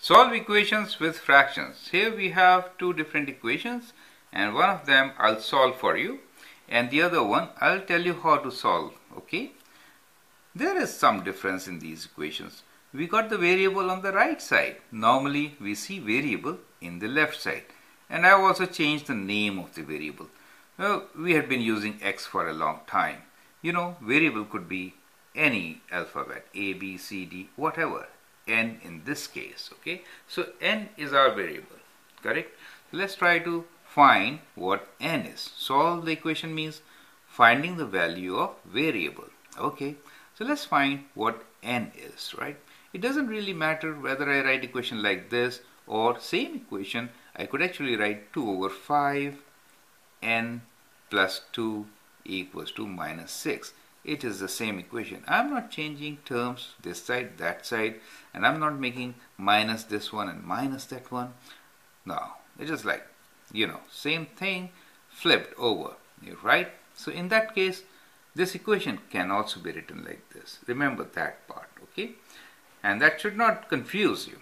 Solve equations with fractions. Here we have two different equations, and one of them I'll solve for you and the other one I'll tell you how to solve. Okay, there is some difference in these equations. We got the variable on the right side. Normally we see variable in the left side, and I've also changed the name of the variable. Well, we had been using X for a long time. You know, variable could be any alphabet, A, B, C, D, whatever. N in this case. Okay, so N is our variable, correct? So let's try to find what N is. Solve the equation means finding the value of variable. Okay, so let's find what N is, right? It doesn't really matter whether I write equation like this or same equation I could actually write 2 over 5 N plus 2 equals to minus 6. It is the same equation. I'm not changing terms this side, that side, and I'm not making minus this one and minus that one. No, it is like, you know, same thing flipped over, right? So in that case, this equation can also be written like this. Remember that part, okay? And that should not confuse you.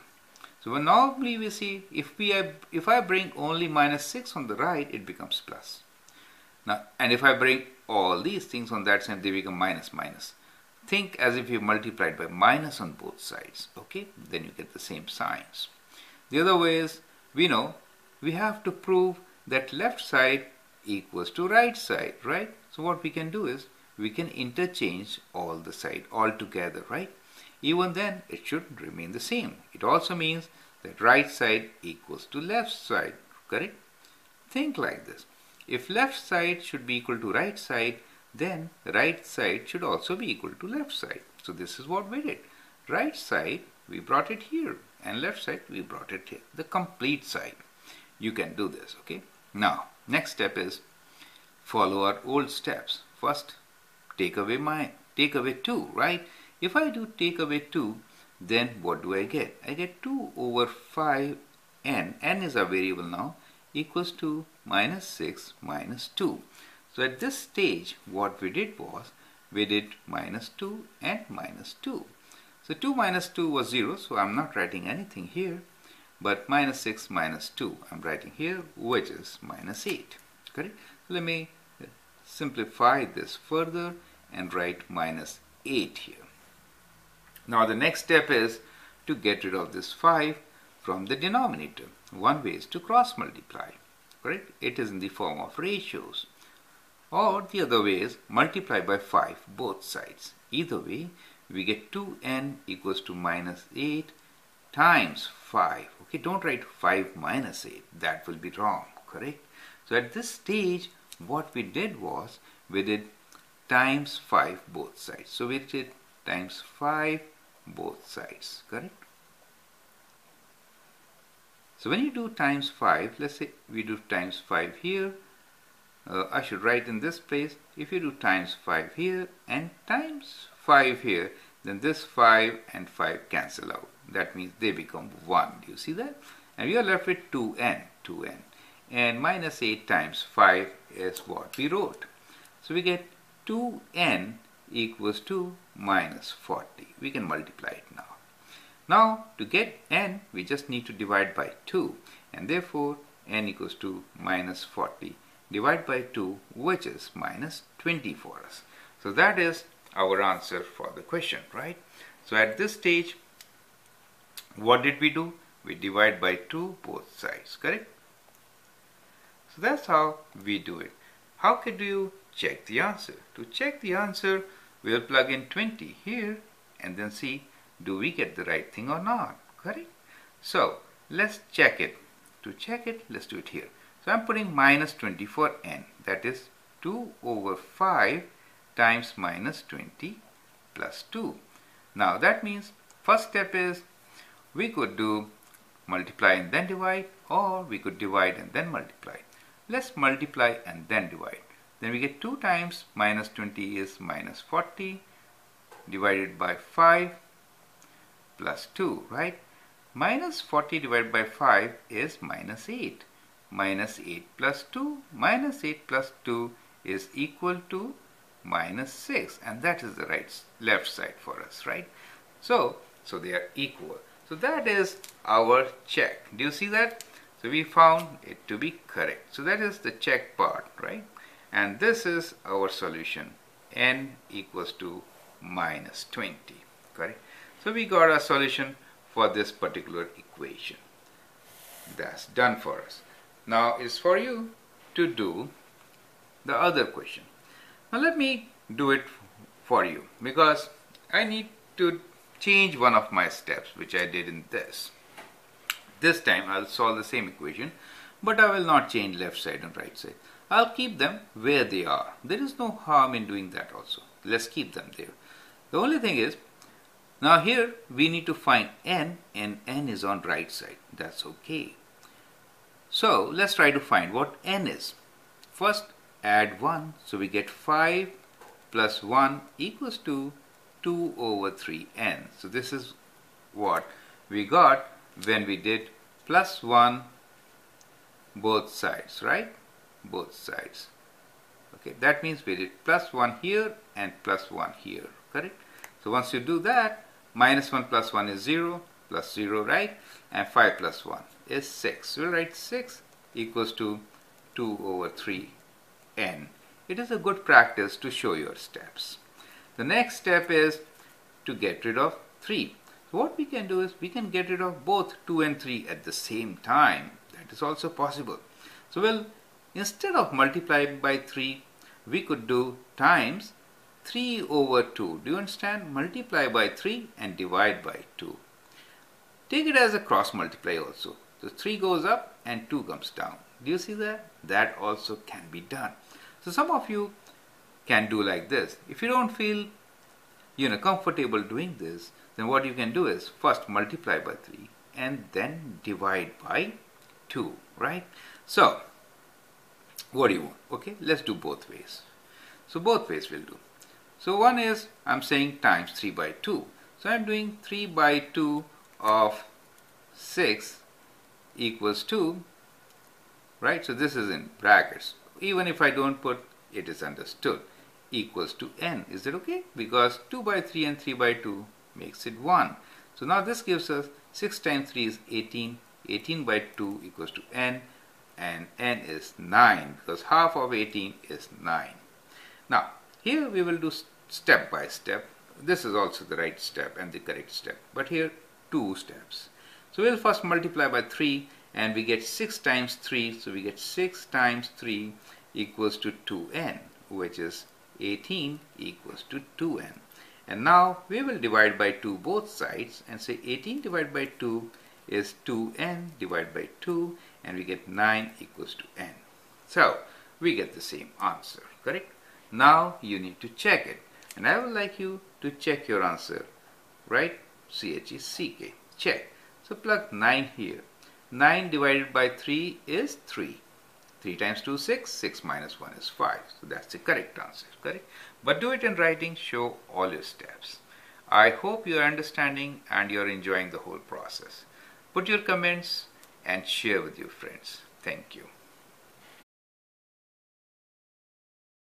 So when normally we see if I bring only minus 6 on the right, it becomes plus. Now, and if I bring all these things on that side, they become minus minus. Think as if you multiplied by minus on both sides, okay? Then you get the same signs. The other way is, we know we have to prove that left side equals to right side, right? So what we can do is, we can interchange all the side all together, right? Even then, it should remain the same. It also means that right side equals to left side, correct? Think like this. If left side should be equal to right side, then right side should also be equal to left side. So this is what we did. Right side, we brought it here, and left side, we brought it here. The complete side. You can do this, okay? Now, next step is follow our old steps. First, take away 2, right? If I do take away 2, then what do I get? I get 2 over 5n. N is a variable now, equals to minus 6 minus 2. So at this stage, what we did was, we did minus 2 and minus 2. So 2 minus 2 was 0, so I'm not writing anything here. But minus 6 minus 2, I'm writing here, which is minus 8. Correct? So let me simplify this further and write minus 8 here. Now the next step is to get rid of this 5 from the denominator. One way is to cross multiply, correct? It is in the form of ratios. Or the other way is multiply by 5 both sides. Either way, we get 2n equals to minus 8 times 5. Okay, don't write 5 minus 8. That will be wrong, correct? So at this stage, what we did was, we did times 5 both sides. So we did times 5 both sides, correct? So when you do times 5, let's say we do times 5 here, I should write in this place, if you do times 5 here and times 5 here, then this 5 and 5 cancel out. That means they become 1. Do you see that? And we are left with 2n. And minus 8 times 5 is what we wrote. So we get 2n equals to minus 40. We can multiply it now. Now, to get n, we just need to divide by 2. And therefore, n equals to minus 40. Divide by 2, which is minus 20 for us. So that is our answer for the question, right? So at this stage, what did we do? We divide by 2 both sides, correct? So that's how we do it. How could you check the answer? To check the answer, we'll plug in 20 here and then see, do we get the right thing or not, correct? So let's check it. To check it, let's do it here. So I'm putting minus 20 for n. That is 2 over 5 times minus 20 plus 2. Now that means first step is we could do multiply and then divide, or we could divide and then multiply. Let's multiply and then divide. Then we get 2 times minus 20 is minus 40 divided by 5 plus 2, right? Minus 40 divided by 5 is minus 8. Minus 8 plus 2, minus 8 plus 2 is equal to minus 6. And that is the left side for us, right? So they are equal. So that is our check. Do you see that? So we found it to be correct. So that is the check part, right? And this is our solution. N equals to minus 20, correct? So we got a solution for this particular equation. That's done for us. Now it's for you to do the other question. Now let me do it for you because I need to change one of my steps which I did in this. This time I'll solve the same equation, but I will not change left side and right side. I'll keep them where they are. There is no harm in doing that also. Let's keep them there. The only thing is, now here we need to find n, and n is on right side. That's okay. So let's try to find what n is. First add 1, so we get 5 plus 1 equals to 2 over 3n. So this is what we got when we did plus 1 both sides, right? Both sides. Okay, that means we did plus 1 here and plus 1 here, correct? So once you do that, minus 1 plus 1 is 0, plus 0, right? And 5 plus 1 is 6. We'll write 6 equals to 2 over 3n. It is a good practice to show your steps. The next step is to get rid of 3. So what we can do is we can get rid of both 2 and 3 at the same time. That is also possible. So we'll, instead of multiplying by 3, we could do times 3 over 2. Do you understand? Multiply by 3 and divide by 2. Take it as a cross multiply also. So 3 goes up and 2 comes down. Do you see that? That also can be done. So some of you can do like this. If you don't feel comfortable doing this, then what you can do is first multiply by 3 and then divide by 2, right? So what do you want? Okay, let's do both ways. So both ways will do. So one is I'm saying times 3 by 2. So I'm doing 3 by 2 of 6 equals 2, right? So this is in brackets. Even if I don't put, it is understood, equals to n. Is that okay? Because 2 by 3 and 3 by 2 makes it 1. So now this gives us 6 times 3 is 18. 18 by 2 equals to n, and n is 9 because half of 18 is 9. Now here we will do step by step. This is also the right step and the correct step, but here 2 steps. So we'll first multiply by 3 and we get 6 times 3. So we get 6 times 3 equals to 2n, which is 18 equals to 2n. And now we will divide by 2 both sides and say 18 divided by 2 is 2n divided by 2, and we get 9 equals to n. So we get the same answer, correct? Now you need to check it, and I would like you to check your answer, right? CHECK, check. So plug 9 here. 9 divided by 3 is 3. 3 times 2 is 6. 6 minus 1 is 5. So that's the correct answer, correct? But do it in writing, show all your steps. I hope you are understanding and you are enjoying the whole process. Put your comments and share with your friends. Thank you.